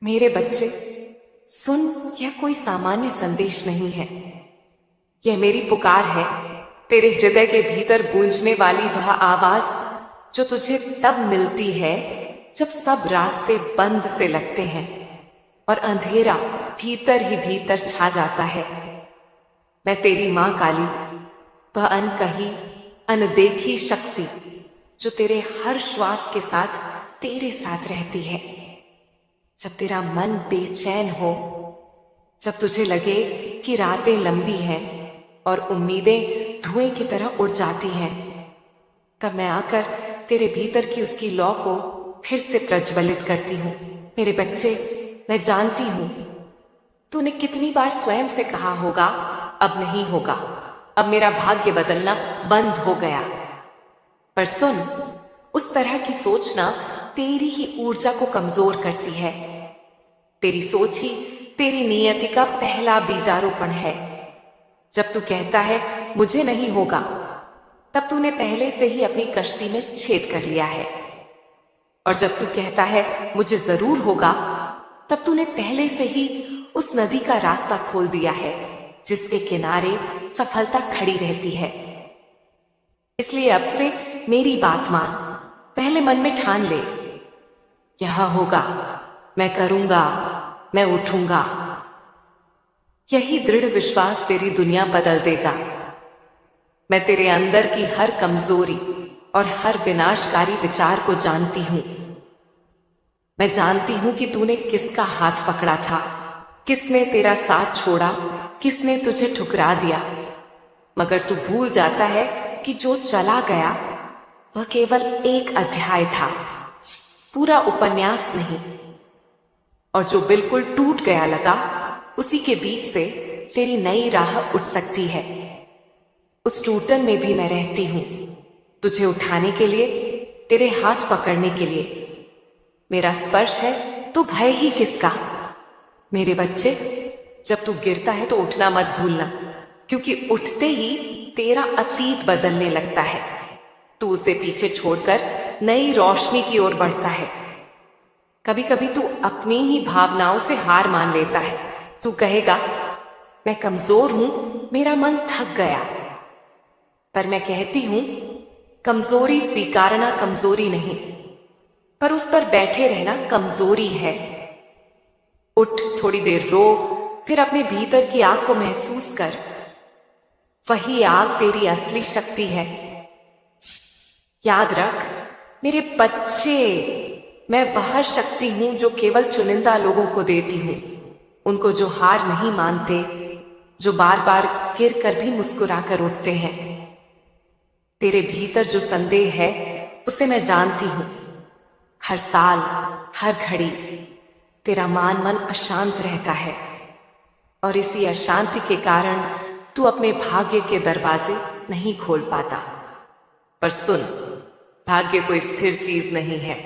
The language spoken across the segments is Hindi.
मेरे बच्चे, सुन, यह कोई सामान्य संदेश नहीं है। यह मेरी पुकार है, तेरे हृदय के भीतर गूंजने वाली वह आवाज जो तुझे तब मिलती है जब सब रास्ते बंद से लगते हैं और अंधेरा भीतर ही भीतर छा जाता है। मैं तेरी मां काली, वह अनकही अनदेखी शक्ति जो तेरे हर श्वास के साथ तेरे साथ रहती है। जब तेरा मन बेचैन हो, जब तुझे लगे कि रातें लंबी हैं और उम्मीदें धुएं की तरह उड़ जाती हैं, तब मैं आकर तेरे भीतर की उसकी लौ को फिर से प्रज्वलित करती हूँ। मेरे बच्चे, मैं जानती हूँ तूने कितनी बार स्वयं से कहा होगा, अब नहीं होगा, अब मेरा भाग्य बदलना बंद हो गया। पर सुन, उस तरह की सोचना तेरी ही ऊर्जा को कमजोर करती है। तेरी सोच ही तेरी नियति का पहला बीजारोपण है। जब तू कहता है मुझे नहीं होगा, तब तूने पहले से ही अपनी कश्ती में छेद कर लिया है। और जब तू कहता है मुझे जरूर होगा, तब तूने पहले से ही उस नदी का रास्ता खोल दिया है जिसके किनारे सफलता खड़ी रहती है। इसलिए अब से मेरी बात मान, पहले मन में ठान ले, यह होगा, मैं करूंगा, मैं उठूंगा। यही दृढ़ विश्वास तेरी दुनिया बदल देगा। मैं तेरे अंदर की हर कमजोरी और हर विनाशकारी विचार को जानती हूं। मैं जानती हूं कि तूने किसका हाथ पकड़ा था, किसने तेरा साथ छोड़ा, किसने तुझे ठुकरा दिया। मगर तू भूल जाता है कि जो चला गया वह केवल एक अध्याय था, पूरा उपन्यास नहीं। और जो बिल्कुल टूट गया लगा, उसी के बीच से तेरी नई राह उठ सकती है। उस टूटन में भी मैं रहती हूं, तुझे उठाने के लिए, तेरे हाथ पकड़ने के लिए। मेरा स्पर्श है तो भय ही किसका। मेरे बच्चे, जब तू गिरता है तो उठना मत भूलना, क्योंकि उठते ही तेरा अतीत बदलने लगता है। तू उसे पीछे छोड़कर नई रोशनी की ओर बढ़ता है। कभी कभी तू अपनी ही भावनाओं से हार मान लेता है। तू कहेगा मैं कमजोर हूं, मेरा मन थक गया। पर मैं कहती हूं, कमजोरी स्वीकारना कमजोरी नहीं, पर उस पर बैठे रहना कमजोरी है। उठ, थोड़ी देर रो, फिर अपने भीतर की आग को महसूस कर। वही आग तेरी असली शक्ति है। याद रख मेरे बच्चे, मैं वह शक्ति हूं जो केवल चुनिंदा लोगों को देती हूं, उनको जो हार नहीं मानते, जो बार बार गिर कर भी मुस्कुराकर उठते हैं। तेरे भीतर जो संदेह है उसे मैं जानती हूं। हर साल, हर घड़ी तेरा मन अशांत रहता है, और इसी अशांति के कारण तू अपने भाग्य के दरवाजे नहीं खोल पाता। पर सुन, भाग्य कोई स्थिर चीज नहीं है।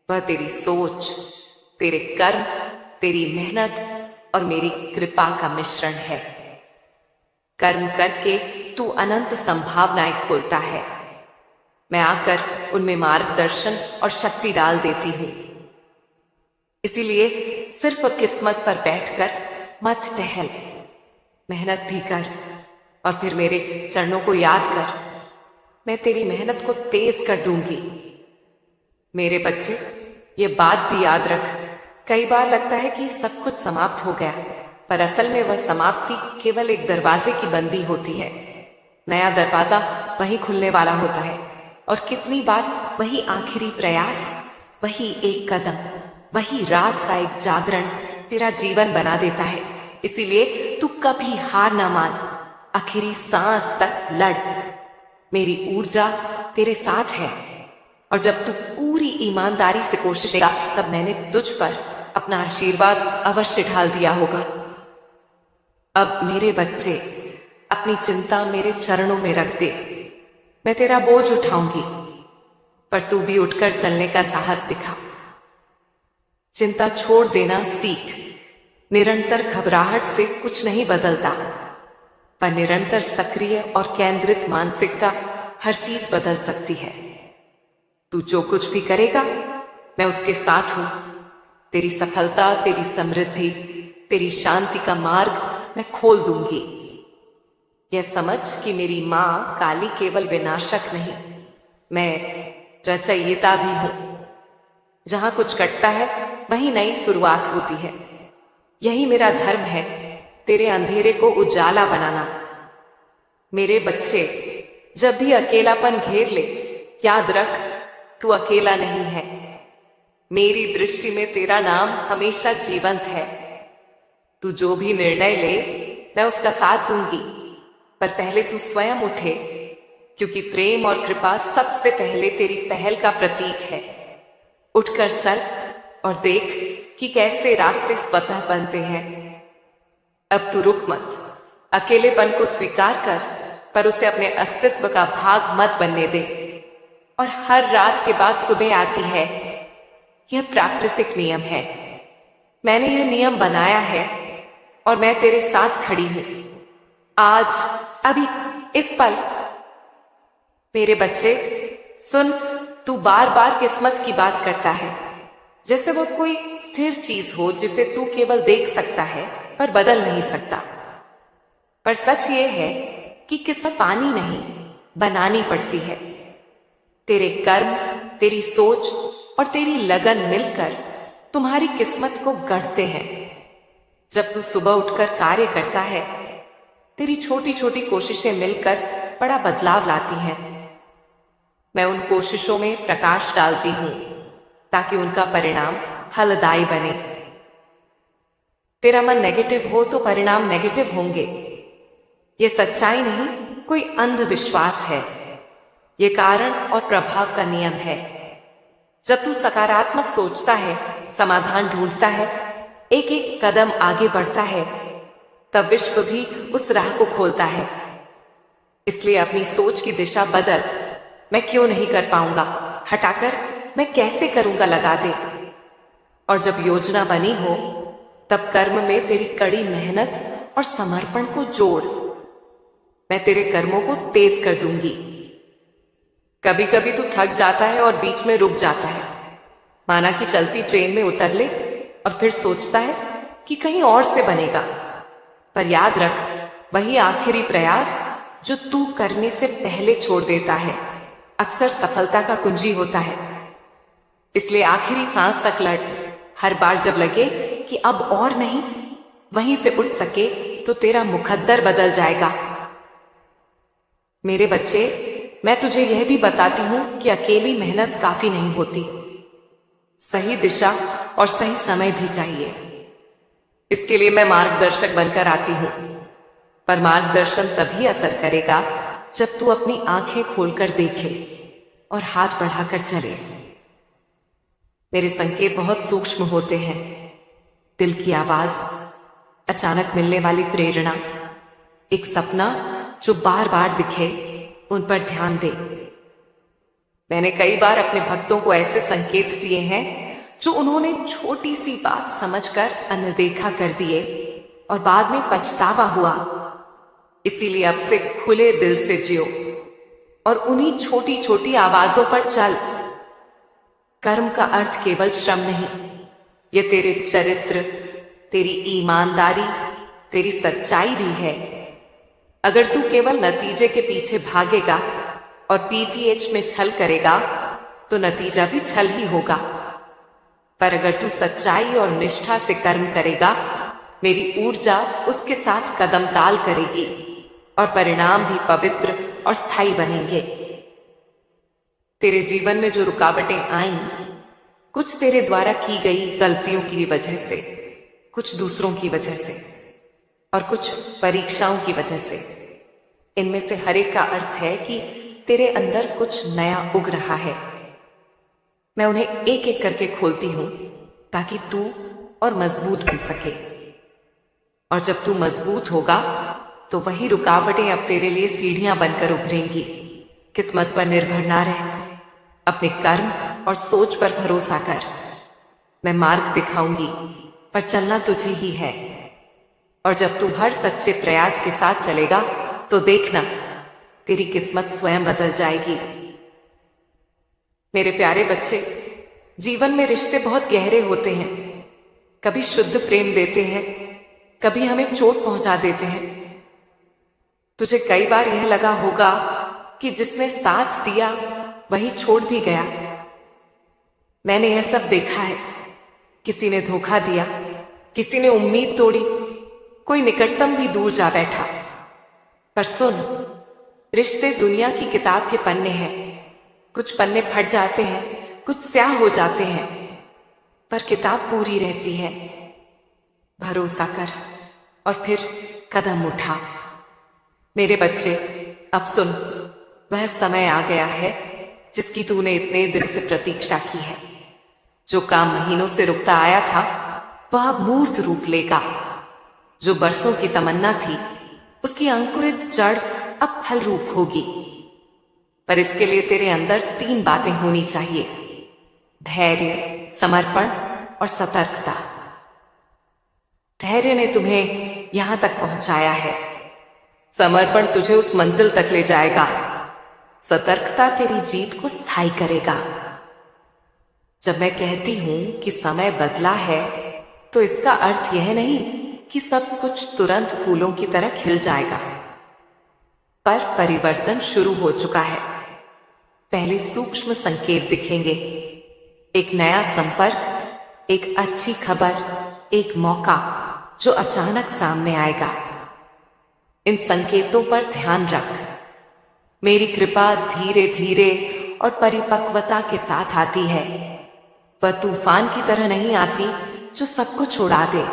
वह तेरी सोच, तेरे कर्म, तेरी मेहनत और मेरी कृपा का मिश्रण है। कर्म करके तू अनंत संभावनाएं खोलता है। मैं आकर उनमें मार्गदर्शन और शक्ति डाल देती हूं। इसीलिए सिर्फ किस्मत पर बैठकर मत टहल, मेहनत भी कर और फिर मेरे चरणों को याद कर। मैं तेरी मेहनत को तेज कर दूंगी। मेरे बच्चे, ये बात भी याद रख, कई बार लगता है कि सब कुछ समाप्त हो गया, पर असल में वह समाप्ति केवल एक दरवाजे की बंदी होती है। नया दरवाजा वही खुलने वाला होता है, और कितनी बार वही आखिरी प्रयास, वही एक कदम, वही रात का एक जागरण तेरा जीवन बना देता है। इसीलिए तू कभी हार ना मान, आखिरी सांस तक लड़। मेरी ऊर्जा तेरे साथ है, और जब तू पूरी ईमानदारी से कोशिश करेगा, तब मैंने तुझ पर अपना आशीर्वाद अवश्य ढाल दिया होगा। अब मेरे बच्चे, अपनी चिंता मेरे चरणों में रख दे। मैं तेरा बोझ उठाऊंगी, पर तू भी उठकर चलने का साहस दिखा। चिंता छोड़ देना सीख। निरंतर घबराहट से कुछ नहीं बदलता, पर निरंतर सक्रिय और केंद्रित मानसिकता हर चीज बदल सकती है। तू जो कुछ भी करेगा, मैं उसके साथ हूं। तेरी सफलता, तेरी समृद्धि, तेरी शांति का मार्ग मैं खोल दूंगी। यह समझ कि मेरी मां काली केवल विनाशक नहीं, मैं रचयिता भी हूं। जहां कुछ कटता है वहीं नई शुरुआत होती है। यही मेरा धर्म है, तेरे अंधेरे को उजाला बनाना। मेरे बच्चे, जब भी अकेलापन घेर ले, याद रख तू अकेला नहीं है। मेरी दृष्टि में तेरा नाम हमेशा जीवंत है। तू जो भी निर्णय ले, मैं उसका साथ दूंगी, पर पहले तू स्वयं उठे, क्योंकि प्रेम और कृपा सबसे पहले तेरी पहल का प्रतीक है। उठकर चल और देख कि कैसे रास्ते स्वतः बनते हैं। अब तू रुक मत, अकेलेपन को स्वीकार कर, पर उसे अपने अस्तित्व का भाग मत बनने दे। और हर रात के बाद सुबह आती है, यह प्राकृतिक नियम है। मैंने यह नियम बनाया है और मैं तेरे साथ खड़ी हूं आज, अभी, इस पल। मेरे बच्चे सुन, तू बार बार किस्मत की बात करता है, जैसे वो कोई स्थिर चीज हो जिसे तू केवल देख सकता है पर बदल नहीं सकता। पर सच ये है कि किस्मत पानी नहीं, बनानी पड़ती है। तेरे कर्म, तेरी सोच और तेरी लगन मिलकर तुम्हारी किस्मत को गढ़ते हैं। जब तू सुबह उठकर कार्य करता है, तेरी छोटी छोटी कोशिशें मिलकर बड़ा बदलाव लाती हैं। मैं उन कोशिशों में प्रकाश डालती हूं ताकि उनका परिणाम फलदायी बने। तेरा मन नेगेटिव हो तो परिणाम नेगेटिव होंगे। ये सच्चाई नहीं, कोई अंधविश्वास है। ये कारण और प्रभाव का नियम है। जब तू सकारात्मक सोचता है, समाधान ढूंढता है, एक एक कदम आगे बढ़ता है, तब विश्व भी उस राह को खोलता है। इसलिए अपनी सोच की दिशा बदल। मैं क्यों नहीं कर पाऊंगा हटाकर मैं कैसे करूंगा लगा दे। और जब योजना बनी हो, तब कर्म में तेरी कड़ी मेहनत और समर्पण को जोड़। मैं तेरे कर्मों को तेज कर दूंगी। कभी कभी तू थक जाता है और बीच में रुक जाता है, माना कि चलती ट्रेन में उतर ले, और फिर सोचता है कि कहीं और से बनेगा। पर याद रख, वही आखिरी प्रयास जो तू करने से पहले छोड़ देता है, अक्सर सफलता का कुंजी होता है। इसलिए आखिरी सांस तक लड़। हर बार जब लगे कि अब और नहीं, वहीं से उठ सके, तो तेरा मुकद्दर बदल जाएगा। मेरे बच्चे, मैं तुझे यह भी बताती हूं कि अकेली मेहनत काफी नहीं होती। सही दिशा और सही समय भी चाहिए। इसके लिए मैं मार्गदर्शक बनकर आती हूं, पर मार्गदर्शन तभी असर करेगा जब तू अपनी आंखें खोलकर देखे और हाथ बढ़ाकर चले। मेरे संकेत बहुत सूक्ष्म होते हैं। दिल की आवाज, अचानक मिलने वाली प्रेरणा, एक सपना जो बार बार दिखे, उन पर ध्यान दे। मैंने कई बार अपने भक्तों को ऐसे संकेत दिए हैं जो उन्होंने छोटी सी बात समझकर अनदेखा कर दिए और बाद में पछतावा हुआ। इसीलिए अब से खुले दिल से जियो और उन्हीं छोटी छोटी आवाजों पर चल। कर्म का अर्थ केवल श्रम नहीं, ये तेरे चरित्र, तेरी ईमानदारी, तेरी सच्चाई भी है। अगर तू केवल नतीजे के पीछे भागेगा और पीटीएच में छल करेगा, तो नतीजा भी छल ही होगा। पर अगर तू सच्चाई और निष्ठा से कर्म करेगा, मेरी ऊर्जा उसके साथ कदम ताल करेगी और परिणाम भी पवित्र और स्थायी बनेंगे। तेरे जीवन में जो रुकावटें आईं, कुछ तेरे द्वारा की गई गलतियों की वजह से, कुछ दूसरों की वजह से और कुछ परीक्षाओं की वजह से। इनमें से हर एक का अर्थ है कि तेरे अंदर कुछ नया उग रहा है। मैं उन्हें एक एक करके खोलती हूं ताकि तू और मजबूत बन सके। और जब तू मजबूत होगा, तो वही रुकावटें अब तेरे लिए सीढ़ियां बनकर उभरेंगी। किस्मत पर निर्भर ना रह, अपने कर्म और सोच पर भरोसा कर। मैं मार्ग दिखाऊंगी, पर चलना तुझे ही है। और जब तू हर सच्चे प्रयास के साथ चलेगा, तो देखना तेरी किस्मत स्वयं बदल जाएगी। मेरे प्यारे बच्चे, जीवन में रिश्ते बहुत गहरे होते हैं। कभी शुद्ध प्रेम देते हैं, कभी हमें चोट पहुंचा देते हैं। तुझे कई बार यह लगा होगा कि जिसने साथ दिया वही छोड़ भी गया। मैंने यह सब देखा है। किसी ने धोखा दिया, किसी ने उम्मीद तोड़ी, कोई निकटतम भी दूर जा बैठा। पर सुन, रिश्ते दुनिया की किताब के पन्ने हैं। कुछ पन्ने फट जाते हैं, कुछ स्याह हो जाते हैं, पर किताब पूरी रहती है। भरोसा कर और फिर कदम उठा। मेरे बच्चे, अब सुन, वह समय आ गया है जिसकी तूने इतने दिन से प्रतीक्षा की है। जो काम महीनों से रुकता आया था वह अब मूर्त रूप लेगा। जो बरसों की तमन्ना थी उसकी अंकुरित जड़ अब फल रूप होगी। पर इसके लिए तेरे अंदर 3 बातें होनी चाहिए: धैर्य, समर्पण और सतर्कता। धैर्य ने तुम्हें यहां तक पहुंचाया है, समर्पण तुझे उस मंजिल तक ले जाएगा, सतर्कता तेरी जीत को स्थायी करेगा। जब मैं कहती हूं कि समय बदला है तो इसका अर्थ यह नहीं कि सब कुछ तुरंत फूलों की तरह खिल जाएगा, पर परिवर्तन शुरू हो चुका है। पहले सूक्ष्म संकेत दिखेंगे: एक नया संपर्क, एक अच्छी खबर, एक मौका जो अचानक सामने आएगा। इन संकेतों पर ध्यान रख। मेरी कृपा धीरे धीरे और परिपक्वता के साथ आती है। वह तूफान की तरह नहीं आती जो सब कुछ उड़ा दे।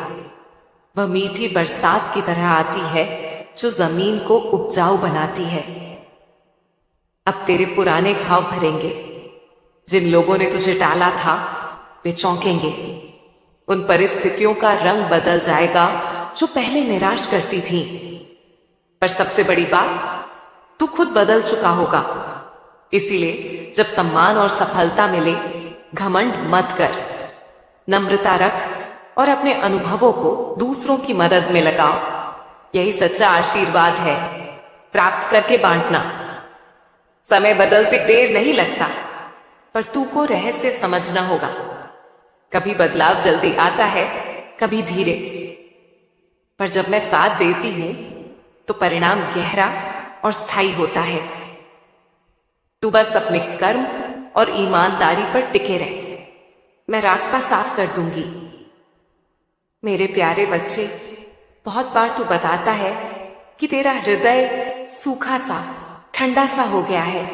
वह मीठी बरसात की तरह आती है जो जमीन को उपजाऊ बनाती है। अब तेरे पुराने घाव भरेंगे। जिन लोगों ने तुझे टाला था वे चौंकेंगे। उन परिस्थितियों का रंग बदल जाएगा जो पहले निराश करती थी। पर सबसे बड़ी बात, तू खुद बदल चुका होगा। इसीलिए जब सम्मान और सफलता मिले, घमंड मत कर। नम्रता रख और अपने अनुभवों को दूसरों की मदद में लगाओ। यही सच्चा आशीर्वाद है, प्राप्त करके बांटना। समय बदलते देर नहीं लगता, पर तू को रहस्य समझना होगा। कभी बदलाव जल्दी आता है, कभी धीरे, पर जब मैं साथ देती हूं तो परिणाम गहरा और स्थायी होता है। तू बस अपने कर्म और ईमानदारी पर टिके रहे। मैं रास्ता साफ कर दूंगी। मेरे प्यारे बच्चे, बहुत बार तू बताता है कि तेरा हृदय सूखा सा, ठंडा सा हो गया है,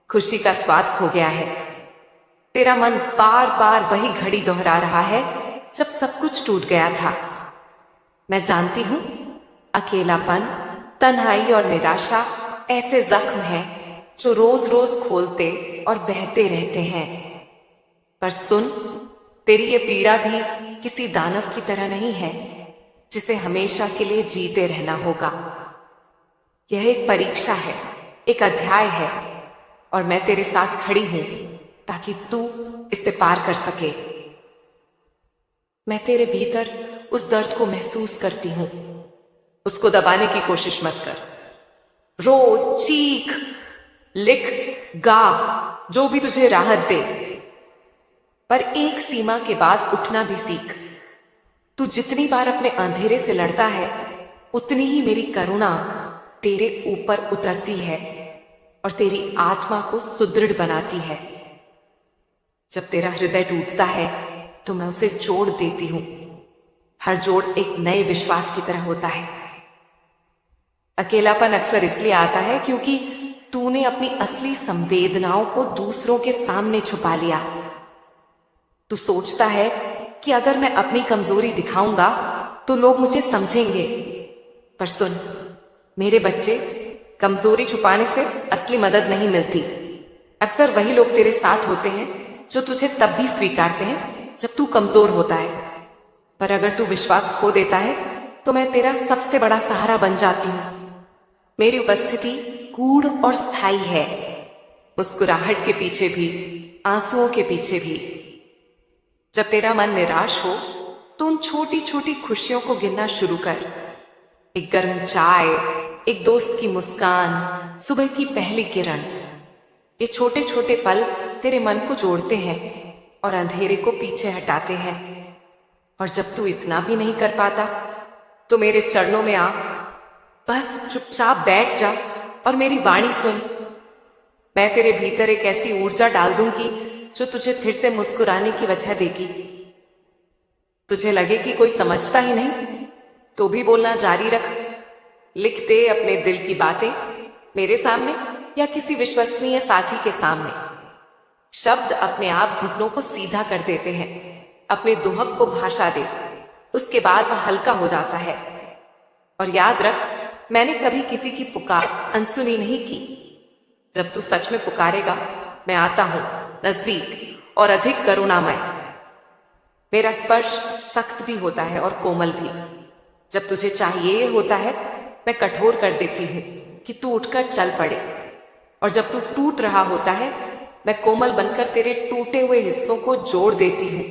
खुशी का स्वाद खो गया है। तेरा मन बार बार वही घड़ी दोहरा रहा है जब सब कुछ टूट गया था। मैं जानती हूं, अकेलापन, तन्हाई और निराशा ऐसे जख्म हैं जो रोज रोज खोलते और बहते रहते हैं। पर सुन, तेरी ये पीड़ा भी किसी दानव की तरह नहीं है जिसे हमेशा के लिए जीते रहना होगा। यह एक परीक्षा है, एक अध्याय है, और मैं तेरे साथ खड़ी हूं ताकि तू इससे पार कर सके। मैं तेरे भीतर उस दर्द को महसूस करती हूं। उसको दबाने की कोशिश मत कर। रो, चीख, लिख, गा, जो भी तुझे राहत दे, पर एक सीमा के बाद उठना भी सीख। तू जितनी बार अपने अंधेरे से लड़ता है, उतनी ही मेरी करुणा तेरे ऊपर उतरती है और तेरी आत्मा को सुदृढ़ बनाती है। जब तेरा हृदय टूटता है तो मैं उसे जोड़ देती हूं। हर जोड़ एक नए विश्वास की तरह होता है। अकेलापन अक्सर इसलिए आता है क्योंकि तूने अपनी असली संवेदनाओं को दूसरों के सामने छुपा लिया। तू सोचता है कि अगर मैं अपनी कमजोरी दिखाऊंगा तो लोग मुझे समझेंगे। पर सुन मेरे बच्चे, कमजोरी छुपाने से असली मदद नहीं मिलती। अक्सर वही लोग तेरे साथ होते हैं जो तुझे तब भी स्वीकारते हैं जब तू कमजोर होता है। पर अगर तू विश्वास खो देता है तो मैं तेरा सबसे बड़ा सहारा बन जाती हूं। मेरी उपस्थिति गूढ़ और स्थायी है, मुस्कुराहट के पीछे भी, आंसुओं के पीछे भी। जब तेरा मन निराश हो तो उन छोटी छोटी खुशियों को गिनना शुरू कर। एक गर्म चाय, एक दोस्त की मुस्कान, सुबह की पहली किरण। ये छोटे छोटे पल तेरे मन को जोड़ते हैं और अंधेरे को पीछे हटाते हैं। और जब तू इतना भी नहीं कर पाता तो मेरे चरणों में आ, बस चुपचाप बैठ जा और मेरी वाणी सुन। मैं तेरे भीतर एक ऐसी ऊर्जा डाल दूंगी जो तुझे फिर से मुस्कुराने की वजह देगी। तुझे लगे कि कोई समझता ही नहीं तो भी बोलना जारी रख। लिख दे अपने दिल की बातें मेरे सामने या किसी विश्वसनीय साथी के सामने। शब्द अपने आप घुटनों को सीधा कर देते हैं। अपने दुहक को भाषा दे, उसके बाद वह हल्का हो जाता है। और याद रख, मैंने कभी किसी की पुकार अनसुनी नहीं की। जब तू सच में पुकारेगा मैं आता हूं नजदीक और अधिक करुणामय। मेरा स्पर्श सख्त भी होता है और कोमल भी। जब तुझे चाहिए होता है मैं कठोर कर देती हूँ कि तू उठकर चल पड़े। और जब तू टूट रहा होता है मैं कोमल बनकर तेरे टूटे हुए हिस्सों को जोड़ देती हूँ।